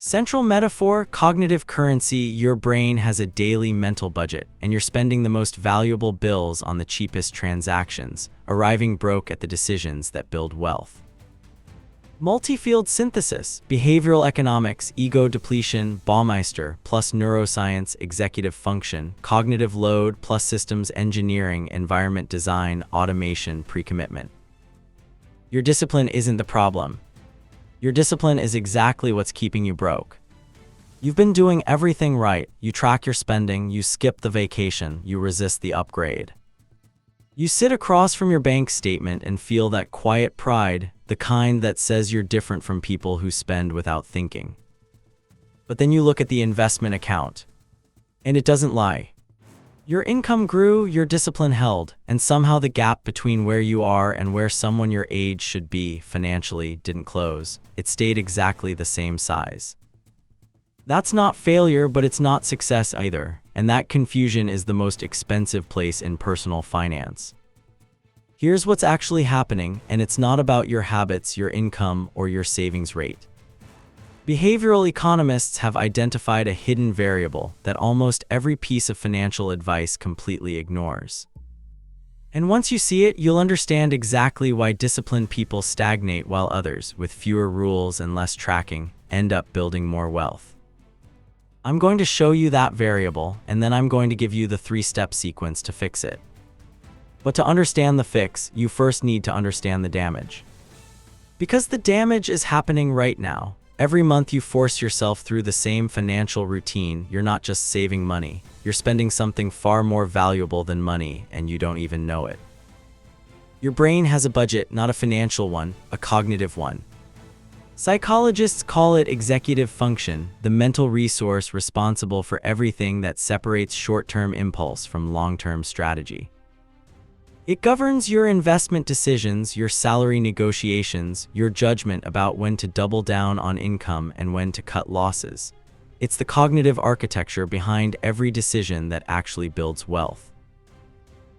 Central metaphor, cognitive currency. Your brain has a daily mental budget, and you're spending the most valuable bills on the cheapest transactions, arriving broke at the decisions that build wealth. Multi-field synthesis, behavioral economics, ego depletion, Baumeister, plus neuroscience, executive function, cognitive load, plus systems engineering, environment design, automation, pre-commitment. Your discipline isn't the problem. Your discipline is exactly what's keeping you broke. You've been doing everything right. You track your spending, you skip the vacation, you resist the upgrade. You sit across from your bank statement and feel that quiet pride, the kind that says you're different from people who spend without thinking. But then you look at the investment account, and it doesn't lie. Your income grew, your discipline held, and somehow the gap between where you are and where someone your age should be financially didn't close. It stayed exactly the same size. That's not failure, but it's not success either, and that confusion is the most expensive place in personal finance. Here's what's actually happening, and it's not about your habits, your income, or your savings rate. Behavioral economists have identified a hidden variable that almost every piece of financial advice completely ignores. And once you see it, you'll understand exactly why disciplined people stagnate while others, with fewer rules and less tracking, end up building more wealth. I'm going to show you that variable, and then I'm going to give you the 3-step sequence to fix it. But to understand the fix, you first need to understand the damage. Because the damage is happening right now. Every month you force yourself through the same financial routine. You're not just saving money, you're spending something far more valuable than money, and you don't even know it. Your brain has a budget, not a financial one, a cognitive one. Psychologists call it executive function, the mental resource responsible for everything that separates short-term impulse from long-term strategy. It governs your investment decisions, your salary negotiations, your judgment about when to double down on income and when to cut losses. It's the cognitive architecture behind every decision that actually builds wealth.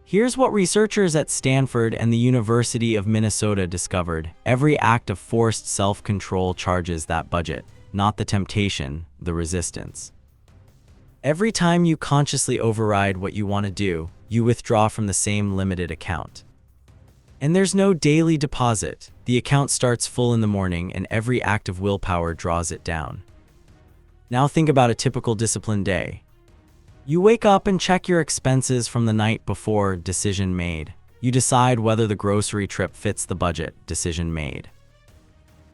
Here's what researchers at Stanford and the University of Minnesota discovered. Every act of forced self-control charges that budget, not the temptation, the resistance. Every time you consciously override what you want to do, you withdraw from the same limited account. And there's no daily deposit. The account starts full in the morning, and every act of willpower draws it down. Now think about a typical disciplined day. You wake up and check your expenses from the night before. Decision made. You decide whether the grocery trip fits the budget. Decision made.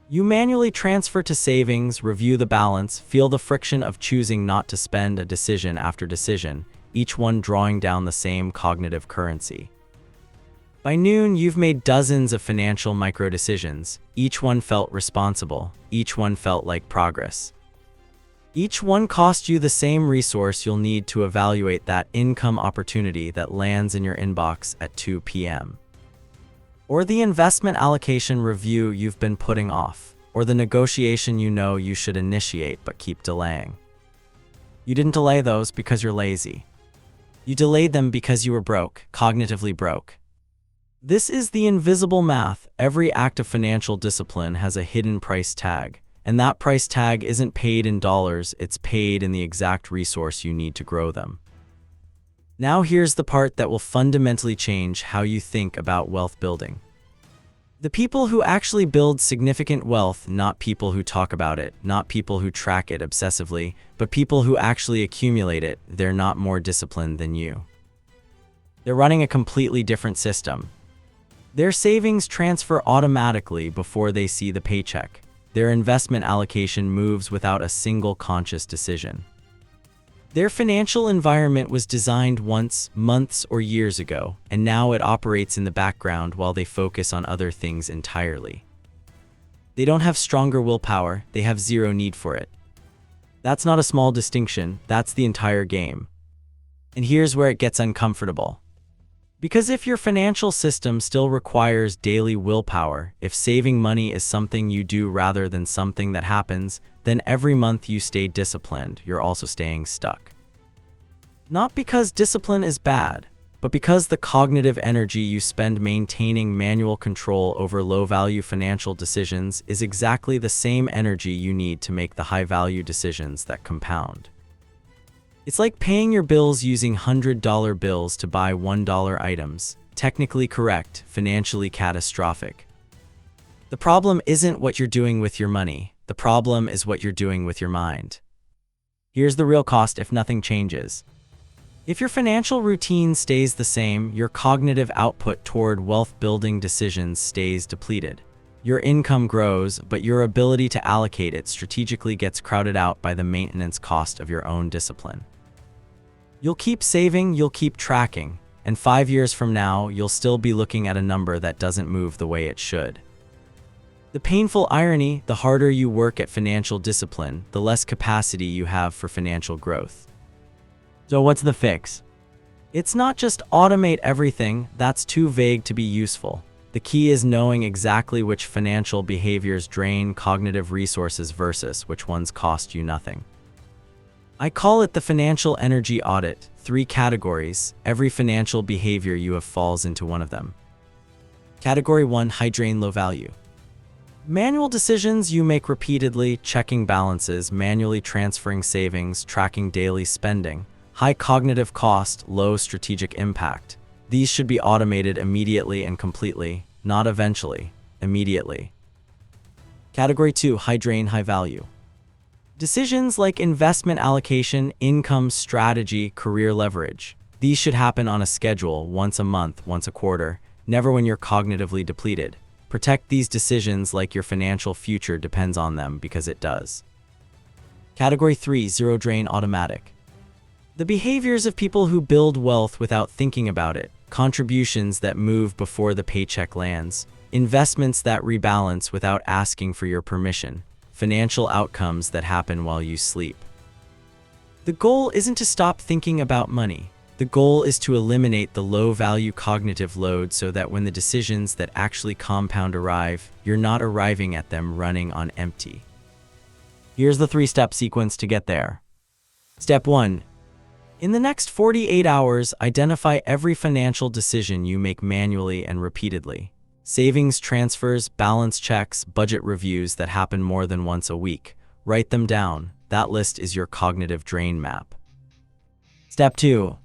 You manually transfer to savings, review the balance, feel the friction of choosing not to spend. A decision after decision, each one drawing down the same cognitive currency. By noon, you've made dozens of financial micro-decisions. Each one felt responsible. Each one felt like progress. Each one cost you the same resource you'll need to evaluate that income opportunity that lands in your inbox at 2 p.m. Or the investment allocation review you've been putting off, or the negotiation you know you should initiate but keep delaying. You didn't delay those because you're lazy. You delayed them because you were broke, cognitively broke. This is the invisible math. Every act of financial discipline has a hidden price tag. And that price tag isn't paid in dollars, it's paid in the exact resource you need to grow them. Now here's the part that will fundamentally change how you think about wealth building. The people who actually build significant wealth, not people who talk about it, not people who track it obsessively, but people who actually accumulate it, they're not more disciplined than you. They're running a completely different system. Their savings transfer automatically before they see the paycheck. Their investment allocation moves without a single conscious decision. Their financial environment was designed once, months or years ago, and now it operates in the background while they focus on other things entirely. They don't have stronger willpower, they have zero need for it. That's not a small distinction, that's the entire game. And here's where it gets uncomfortable. Because if your financial system still requires daily willpower, if saving money is something you do rather than something that happens, then every month you stay disciplined, you're also staying stuck. Not because discipline is bad, but because the cognitive energy you spend maintaining manual control over low-value financial decisions is exactly the same energy you need to make the high-value decisions that compound. It's like paying your bills using $100 bills to buy $1 items. Technically correct, financially catastrophic. The problem isn't what you're doing with your money. The problem is what you're doing with your mind. Here's the real cost if nothing changes. If your financial routine stays the same, your cognitive output toward wealth-building decisions stays depleted. Your income grows, but your ability to allocate it strategically gets crowded out by the maintenance cost of your own discipline. You'll keep saving, you'll keep tracking, and 5 years from now, you'll still be looking at a number that doesn't move the way it should. The painful irony, the harder you work at financial discipline, the less capacity you have for financial growth. So what's the fix? It's not just automate everything, that's too vague to be useful. The key is knowing exactly which financial behaviors drain cognitive resources versus which ones cost you nothing. I call it the financial energy audit. 3 categories. Every financial behavior you have falls into one of them. Category 1, high drain, low value. Manual decisions you make repeatedly, checking balances, manually transferring savings, tracking daily spending. High cognitive cost, low strategic impact. These should be automated immediately and completely, not eventually, immediately. Category 2, high drain, high value. Decisions like investment allocation, income strategy, career leverage. These should happen on a schedule, once a month, once a quarter, never when you're cognitively depleted. Protect these decisions like your financial future depends on them, because it does. Category 3, zero drain, automatic. The behaviors of people who build wealth without thinking about it, contributions that move before the paycheck lands, investments that rebalance without asking for your permission, financial outcomes that happen while you sleep. The goal isn't to stop thinking about money. The goal is to eliminate the low-value cognitive load so that when the decisions that actually compound arrive, you're not arriving at them running on empty. Here's the 3-step sequence to get there. Step 1. In the next 48 hours, identify every financial decision you make manually and repeatedly. Savings transfers, balance checks, budget reviews that happen more than once a week. Write them down. That list is your cognitive drain map. Step 2.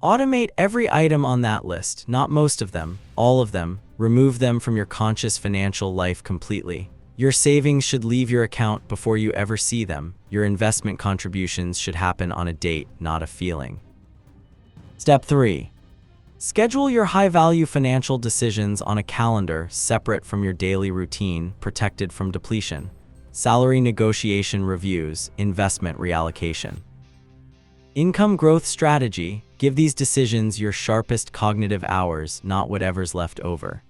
Automate every item on that list, not most of them, all of them. Remove them from your conscious financial life completely. Your savings should leave your account before you ever see them. Your investment contributions should happen on a date, not a feeling. Step 3. Schedule your high-value financial decisions on a calendar separate from your daily routine, protected from depletion. Salary negotiation reviews, investment reallocation. Income growth strategy. Give these decisions your sharpest cognitive hours, not whatever's left over.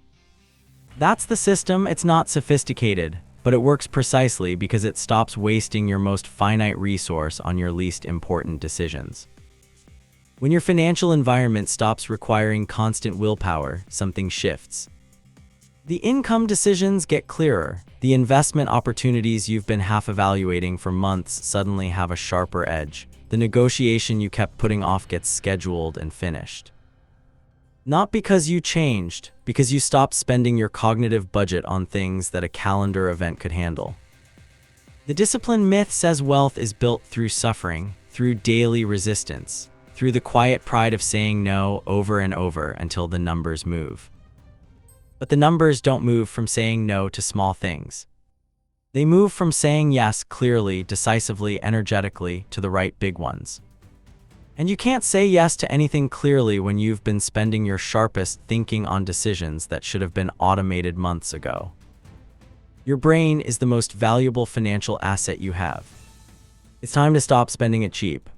That's the system. It's not sophisticated, but it works precisely because it stops wasting your most finite resource on your least important decisions. When your financial environment stops requiring constant willpower, something shifts. The income decisions get clearer. The investment opportunities you've been half evaluating for months suddenly have a sharper edge. The negotiation you kept putting off gets scheduled and finished. Not because you changed, because you stopped spending your cognitive budget on things that a calendar event could handle. The discipline myth says wealth is built through suffering, through daily resistance, through the quiet pride of saying no over and over until the numbers move. But the numbers don't move from saying no to small things. They move from saying yes clearly, decisively, energetically to the right big ones. And you can't say yes to anything clearly when you've been spending your sharpest thinking on decisions that should have been automated months ago. Your brain is the most valuable financial asset you have. It's time to stop spending it cheap.